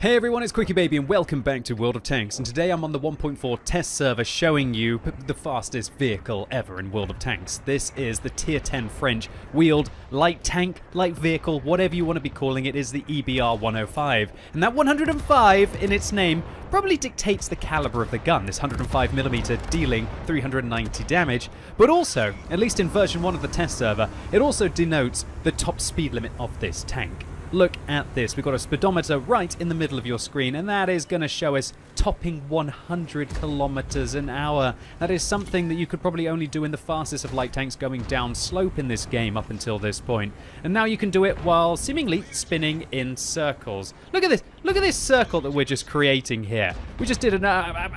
Hey everyone, it's Quickie Baby and welcome back to World of Tanks, and today I'm on the 1.4 test server showing you the fastest vehicle ever in World of Tanks. This is the Tier 10 French wheeled light tank, light vehicle, whatever you want to be calling it, is the EBR 105. And that 105 in its name probably dictates the caliber of the gun, this 105mm dealing 390 damage, but also, at least in version 1 of the test server, it also denotes the top speed limit of this tank. Look at this, we've got a speedometer right in the middle of your screen, and that is going to show us topping 100 kilometers an hour. That is something that you could probably only do in the fastest of light tanks going down slope in this game up until this point. And now you can do it while seemingly spinning in circles. Look at this circle that we're just creating here. We just did I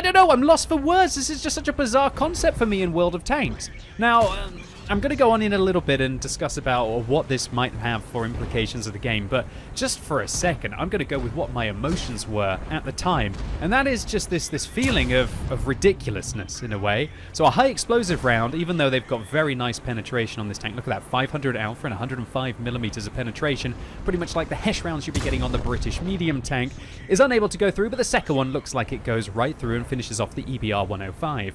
don't know, I'm lost for words. This is just such a bizarre concept for me in World of Tanks. Now, I'm going to go on in a little bit and discuss about what this might have for implications of the game, but just for a second, I'm going to go with what my emotions were at the time, and that is just this feeling of ridiculousness in a way. So a high explosive round, even though they've got very nice penetration on this tank, look at that, 500 alpha and 105mm of penetration, pretty much like the Hesh rounds you'd be getting on the British medium tank, is unable to go through, but the second one looks like it goes right through and finishes off the EBR 105.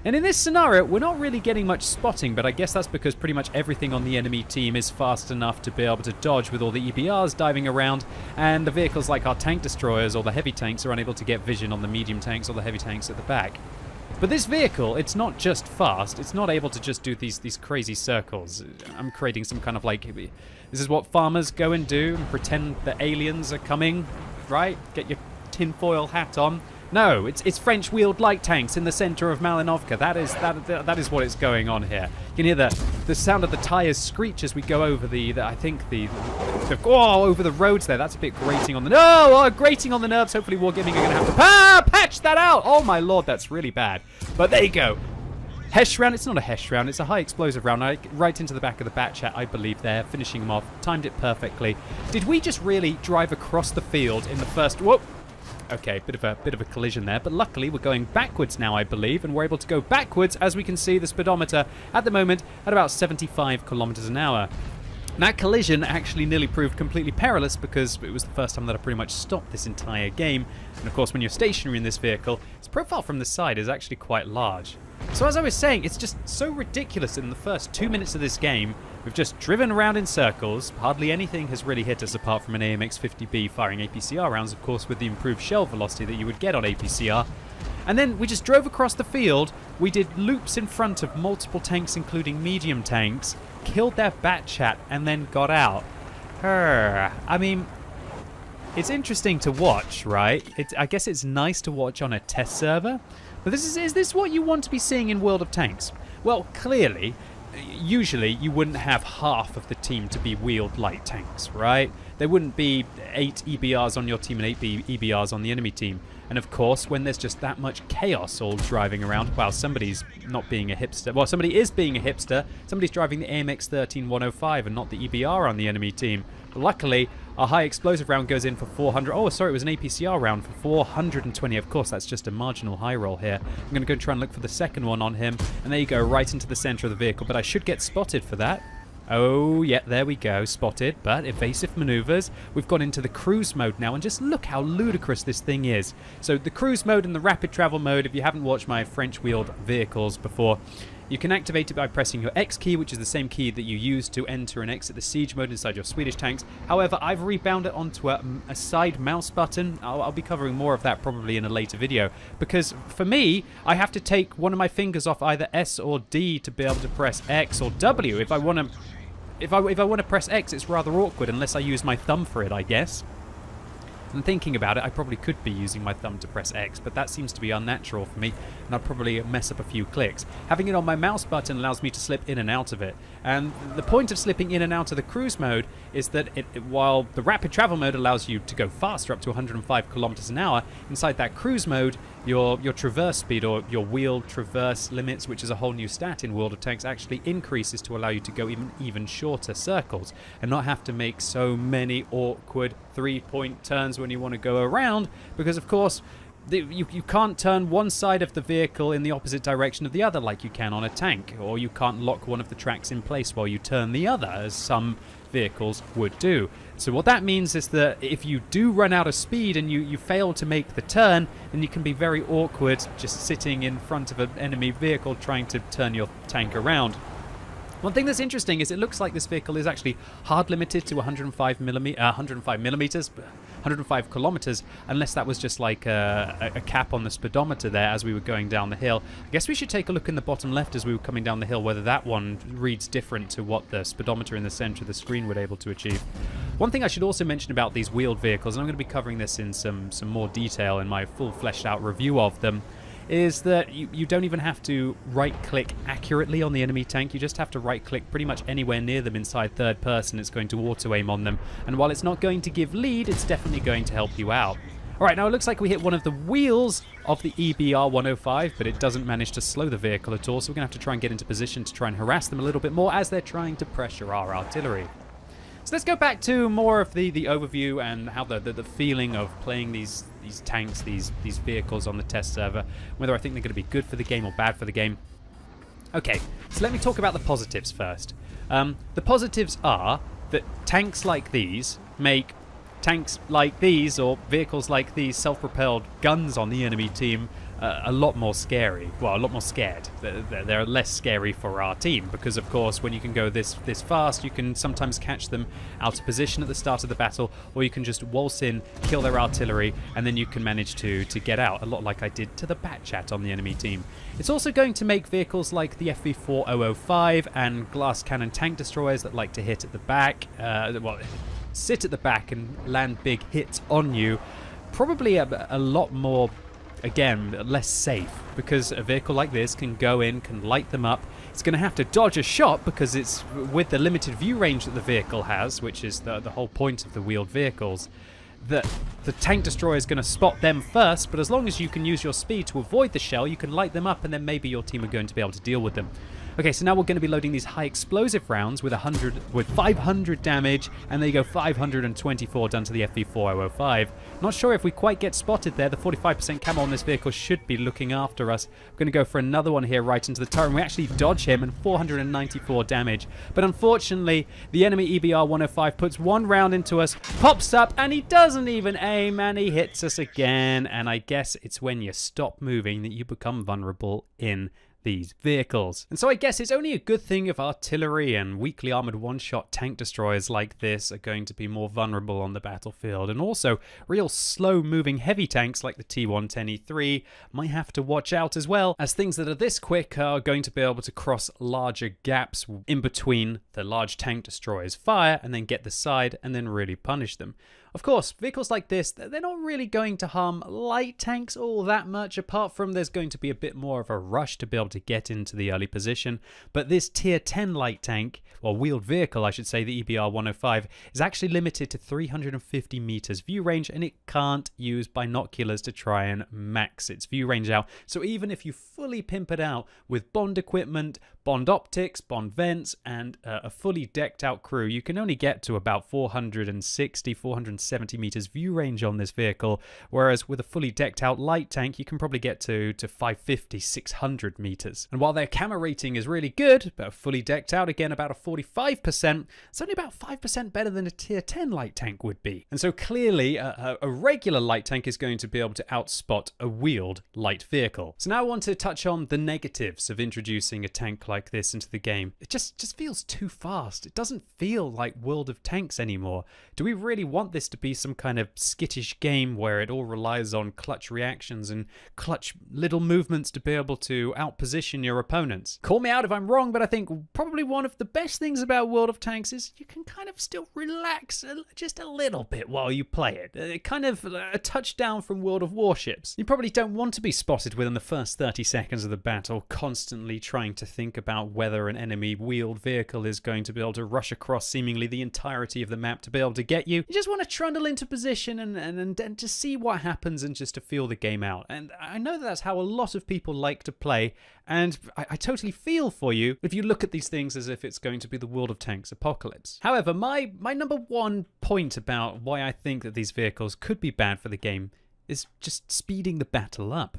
And in this scenario, we're not really getting much spotting, but I guess that's because pretty much everything on the enemy team is fast enough to be able to dodge with all the EBRs diving around, and the vehicles like our tank destroyers or the heavy tanks are unable to get vision on the medium tanks or the heavy tanks at the back. But this vehicle, it's not just fast, it's not able to just do these crazy circles. I'm creating some kind of like, this is what farmers go and do, and pretend that aliens are coming, right? Get your tinfoil hat on. No, it's French wheeled light tanks in the center of Malinovka. That is what is going on here. You can hear the sound of the tires screech as we go over over the roads there. That's a bit grating on the grating on the nerves. Hopefully Wargaming are going to have to patch that out. Oh my lord, that's really bad. But there you go. Hesh round, it's not a Hesh round, it's a high explosive round. Right into the back of the bat chat, I believe there, finishing him off. Timed it perfectly. Did we just really drive across the field in the first... Whoop! Okay, bit of a collision there, but luckily we're going backwards now, I believe, and we're able to go backwards, as we can see the speedometer at the moment at about 75 kilometers an hour. That collision actually nearly proved completely perilous because it was the first time that I pretty much stopped this entire game. And of course, when you're stationary in this vehicle, its profile from the side is actually quite large. So as I was saying, it's just so ridiculous that in the first 2 minutes of this game, we've just driven around in circles. Hardly anything has really hit us apart from an AMX-50B firing APCR rounds, of course, with the improved shell velocity that you would get on APCR. And then we just drove across the field, we did loops in front of multiple tanks, including medium tanks, killed their bat chat, and then got out. I mean, it's interesting to watch, right? I guess it's nice to watch on a test server, but is this what you want to be seeing in World of Tanks? Well, clearly, usually you wouldn't have half of the team to be wheeled light tanks, right? There wouldn't be 8 EBRs on your team and 8 EBRs on the enemy team. And of course, when there's just that much chaos all driving around, while somebody's not being a hipster, well, somebody is being a hipster, somebody's driving the AMX-13 105 and not the EBR on the enemy team. But luckily, our high explosive round goes in for 400, oh sorry, it was an APCR round for 420, of course that's just a marginal high roll here. I'm going to go and try and look for the second one on him, and there you go, right into the center of the vehicle, but I should get spotted for that. Oh, yeah, there we go, spotted, but evasive maneuvers. We've gone into the cruise mode now, and just look how ludicrous this thing is. So the cruise mode and the rapid travel mode, if you haven't watched my French-wheeled vehicles before, you can activate it by pressing your X key, which is the same key that you use to enter and exit the siege mode inside your Swedish tanks. However, I've rebound it onto a side mouse button. I'll be covering more of that probably in a later video, because for me, I have to take one of my fingers off either S or D to be able to press X or W. If I want to press X, it's rather awkward unless I use my thumb for it, I guess. And thinking about it, I probably could be using my thumb to press X, but that seems to be unnatural for me, and I'd probably mess up a few clicks. Having it on my mouse button allows me to slip in and out of it. And the point of slipping in and out of the cruise mode is that while the rapid travel mode allows you to go faster, up to 105 kilometers an hour, inside that cruise mode, your traverse speed, or your wheel traverse limits, which is a whole new stat in World of Tanks, actually increases to allow you to go even shorter circles and not have to make so many awkward 3-point turns when you want to go around, because of course You can't turn one side of the vehicle in the opposite direction of the other like you can on a tank, or you can't lock one of the tracks in place while you turn the other, as some vehicles would do. So what that means is that if you do run out of speed and you fail to make the turn, then you can be very awkward just sitting in front of an enemy vehicle trying to turn your tank around. One thing that's interesting is it looks like this vehicle is actually hard limited to 105 kilometers, unless that was just like a cap on the speedometer there as we were going down the hill. I guess we should take a look in the bottom left as we were coming down the hill, whether that one reads different to what the speedometer in the center of the screen would able to achieve. One thing I should also mention about these wheeled vehicles, and I'm going to be covering this in some more detail in my full fleshed out review of them, is that you don't even have to right-click accurately on the enemy tank. You just have to right-click pretty much anywhere near them inside third person. It's going to auto-aim on them. And while it's not going to give lead, it's definitely going to help you out. All right, now it looks like we hit one of the wheels of the EBR 105, but it doesn't manage to slow the vehicle at all, so we're going to have to try and get into position to try and harass them a little bit more as they're trying to pressure our artillery. So let's go back to more of the overview and how the feeling of playing these tanks, these vehicles on the test server, whether I think they're going to be good for the game or bad for the game. Okay, so let me talk about the positives first. The positives are that tanks like these make tanks like these, or vehicles like these, self-propelled guns on the enemy team, a lot more scary. Well, a lot more scared. They're less scary for our team because, of course, when you can go this fast, you can sometimes catch them out of position at the start of the battle, or you can just waltz in, kill their artillery, and then you can manage to get out, a lot like I did to the Batchat on the enemy team. It's also going to make vehicles like the FV4005 and glass cannon tank destroyers that like to hit at the back, sit at the back and land big hits on you, probably a lot more, again, less safe, because a vehicle like this can go in, can light them up. It's going to have to dodge a shot because it's with the limited view range that the vehicle has, which is the whole point of the wheeled vehicles, that the tank destroyer is going to spot them first, but as long as you can use your speed to avoid the shell, you can light them up and then maybe your team are going to be able to deal with them. Okay, so now we're going to be loading these high explosive rounds with 500 damage, and there you go, 524 done to the FV4005. Not sure if we quite get spotted there. The 45% camo on this vehicle should be looking after us. We're going to go for another one here right into the turret, and we actually dodge him, and 494 damage. But unfortunately, the enemy EBR 105 puts one round into us, pops up, and he doesn't even aim, and he hits us again. And I guess it's when you stop moving that you become vulnerable in these vehicles. And so I guess it's only a good thing if artillery and weakly armored one-shot tank destroyers like this are going to be more vulnerable on the battlefield, and also real slow-moving heavy tanks like the T110E3 might have to watch out as well, as things that are this quick are going to be able to cross larger gaps in between the large tank destroyers' fire and then get the side and then really punish them. Of course, vehicles like this, they're not really going to harm light tanks all that much, apart from there's going to be a bit more of a rush to be able to get into the early position. But this tier 10 light tank, or wheeled vehicle I should say, the EBR 105, is actually limited to 350 meters view range, and it can't use binoculars to try and max its view range out. So even if you fully pimp it out with Bond equipment, Bond optics, Bond vents, and a fully decked out crew, you can only get to about 470 meters view range on this vehicle, whereas with a fully decked out light tank, you can probably get to 550, 600 meters. And while their camo rating is really good, but fully decked out, again, about a 45%, it's only about 5% better than a tier 10 light tank would be. And so clearly, a regular light tank is going to be able to outspot a wheeled light vehicle. So now I want to touch on the negatives of introducing a tank like this into the game. It just feels too fast. It doesn't feel like World of Tanks anymore. Do we really want this to be some kind of skittish game where it all relies on clutch reactions and clutch little movements to be able to outposition your opponents? Call me out if I'm wrong, but I think probably one of the best things about World of Tanks is you can kind of still relax just a little bit while you play it. Kind of a touchdown from World of Warships. You probably don't want to be spotted within the first 30 seconds of the battle, constantly trying to think about whether an enemy wheeled vehicle is going to be able to rush across seemingly the entirety of the map to be able to get you. You just want to trundle into position and to see what happens and just to feel the game out. And I know that's how a lot of people like to play, and I totally feel for you if you look at these things as if it's going to be the World of Tanks apocalypse. However, my number one point about why I think that these vehicles could be bad for the game is just speeding the battle up.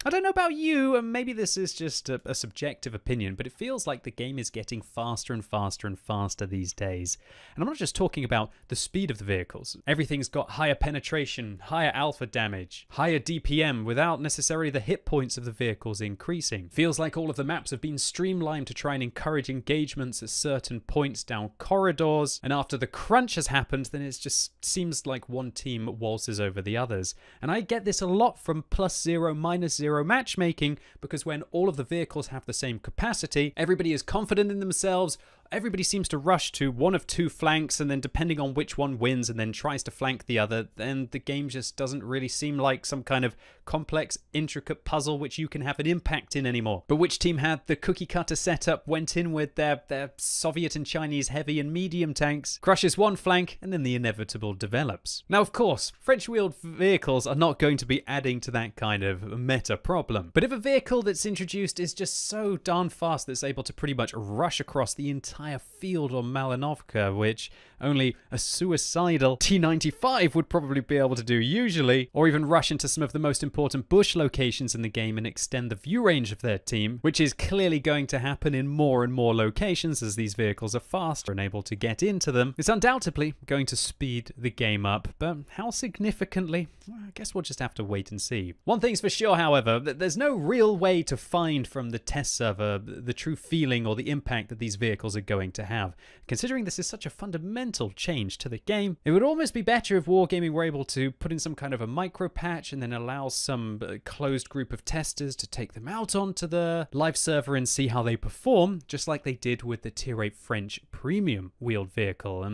I don't know about you, and maybe this is just a subjective opinion, but it feels like the game is getting faster and faster and faster these days. And I'm not just talking about the speed of the vehicles. Everything's got higher penetration, higher alpha damage, higher DPM without necessarily the hit points of the vehicles increasing. Feels like all of the maps have been streamlined to try and encourage engagements at certain points down corridors, and after the crunch has happened, then it just seems like one team waltzes over the others. And I get this a lot from +0, -0 matchmaking, because when all of the vehicles have the same capacity, everybody is confident in themselves. Everybody seems to rush to one of two flanks, and then depending on which one wins and then tries to flank the other, then the game just doesn't really seem like some kind of complex, intricate puzzle which you can have an impact in anymore. But which team had the cookie cutter setup, went in with their Soviet and Chinese heavy and medium tanks, crushes one flank, and then the inevitable develops. Now, of course, French-wheeled vehicles are not going to be adding to that kind of meta problem. But if a vehicle that's introduced is just so darn fast that it's able to pretty much rush across the entire field on Malinovka, which only a suicidal T-95 would probably be able to do usually, or even rush into some of the most important bush locations in the game and extend the view range of their team, which is clearly going to happen in more and more locations as these vehicles are faster and able to get into them. It's undoubtedly going to speed the game up, but how significantly? Well, I guess we'll just have to wait and see. One thing's for sure, however, that there's no real way to find from the test server the true feeling or the impact that these vehicles are going to have. Considering this is such a fundamental change to the game, it would almost be better if Wargaming were able to put in some kind of a micro patch and then allow some closed group of testers to take them out onto the live server and see how they perform, just like they did with the Tier 8 French premium wheeled vehicle.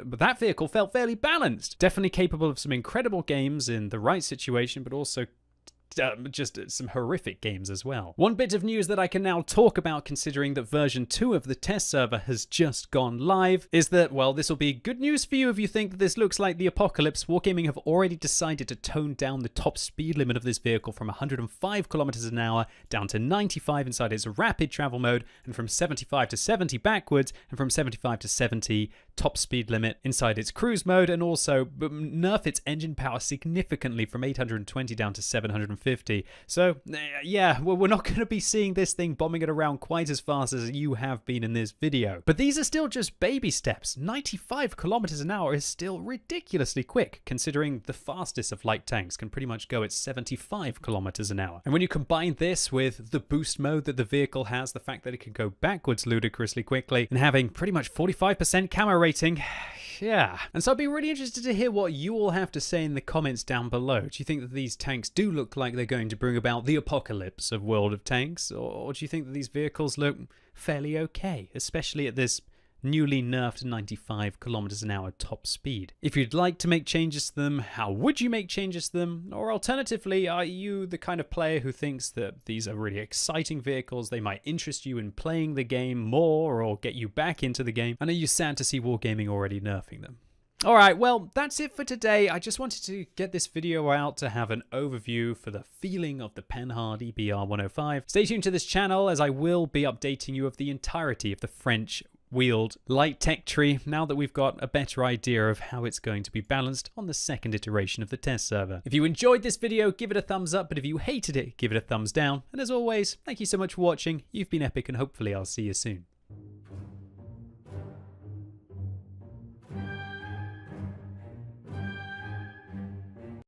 But that vehicle felt fairly balanced, definitely capable of some incredible games in the right situation, but also just some horrific games as well. One bit of news that I can now talk about, considering that version 2 of the test server has just gone live, is that, well, this will be good news for you if you think that this looks like the apocalypse. Wargaming have already decided to tone down the top speed limit of this vehicle from 105 kilometers an hour down to 95 inside its rapid travel mode, and from 75 to 70 backwards, and from 75 to 70 top speed limit inside its cruise mode, and also nerf its engine power significantly from 820 down to 750. So yeah, we're not going to be seeing this thing bombing it around quite as fast as you have been in this video. But these are still just baby steps. 95 kilometers an hour is still ridiculously quick, considering the fastest of light tanks can pretty much go at 75 kilometers an hour. And when you combine this with the boost mode that the vehicle has, the fact that it can go backwards ludicrously quickly, and having pretty much 45% camo rating, yeah. And so I'd be really interested to hear what you all have to say in the comments down below. Do you think that these tanks do look like they're going to bring about the apocalypse of World of Tanks? Or do you think that these vehicles look fairly okay, especially at this newly nerfed 95 kilometers an hour top speed? If you'd like to make changes to them, how would you make changes to them? Or alternatively, are you the kind of player who thinks that these are really exciting vehicles, they might interest you in playing the game more or get you back into the game? And are you sad to see Wargaming already nerfing them? Alright, well, that's it for today. I just wanted to get this video out to have an overview for the feeling of the Panhard EBR 105. Stay tuned to this channel as I will be updating you of the entirety of the French wheeled light tech tree now that we've got a better idea of how it's going to be balanced on the second iteration of the test server. If you enjoyed this video, give it a thumbs up, but if you hated it, give it a thumbs down. And as always, thank you so much for watching. You've been epic, and hopefully I'll see you soon.